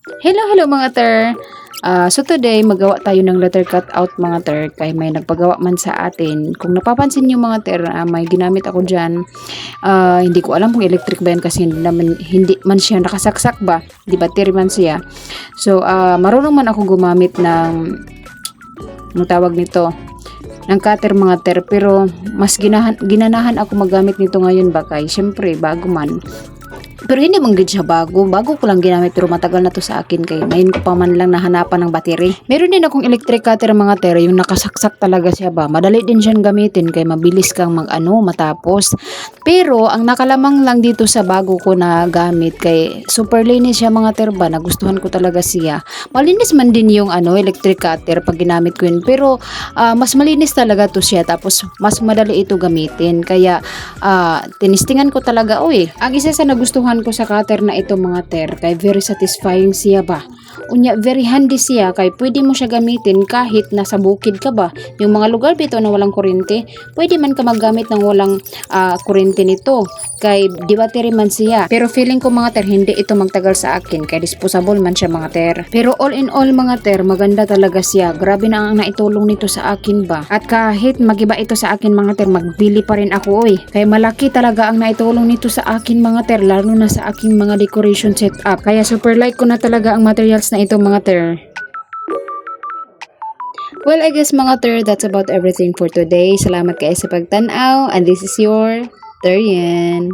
Hello mga ter. So today magawa tayo ng letter cut out mga ter, kay may nagpagawa man sa atin. Kung napapansin niyo mga ter, may ginamit ako diyan. Hindi ko alam kung electric ba yan kasi hindi man siya nakasaksak ba, di battery man siya. So marunong man ako gumamit ng tawag nito, ng cutter mga ter, pero mas ginanahan ako magamit nito ngayon ba, kay syempre bago man. Pero hindi man gid siya bago. Bago ko lang ginamit pero matagal na to sa akin, kay ngayon ko pa man lang nahanapan ng battery. Meron din akong electric cutter mga tere, yung nakasaksak talaga siya ba. Madali din siyang gamitin kay mabilis kang matapos. Pero ang nakalamang lang dito sa bago ko na gamit, kay super linis siya mga terba. Nagustuhan ko talaga siya. Malinis man din yung electric cutter pag ginamit ko yun. Pero mas malinis talaga to siya. Tapos mas madali ito gamitin. Kaya tinistingan ko talaga. Ang isa sa nagustuhan ko sa cutter na ito mga ter, kay very satisfying siya ba. Unya very handy siya, kay pwede mo siya gamitin kahit nasa bukid ka ba. Yung mga lugar bito na walang kuryente, pwede man ka maggamit ng walang kuryente nito, kay di battery man siya. Pero feeling ko mga ter, hindi ito magtagal sa akin, kay disposable man siya mga ter. Pero all in all mga ter, maganda talaga siya. Grabe na ang naitulong nito sa akin ba. At kahit magiba ito sa akin mga ter, magbili pa rin ako kay malaki talaga ang naitulong nito sa akin mga ter, lalo na sa aking mga decoration setup. Kaya super like ko na talaga ang materials na ito mga ter. Well, I guess mga ter, that's about everything for today. Salamat kayo sa pagtanaw, and this is your Terian.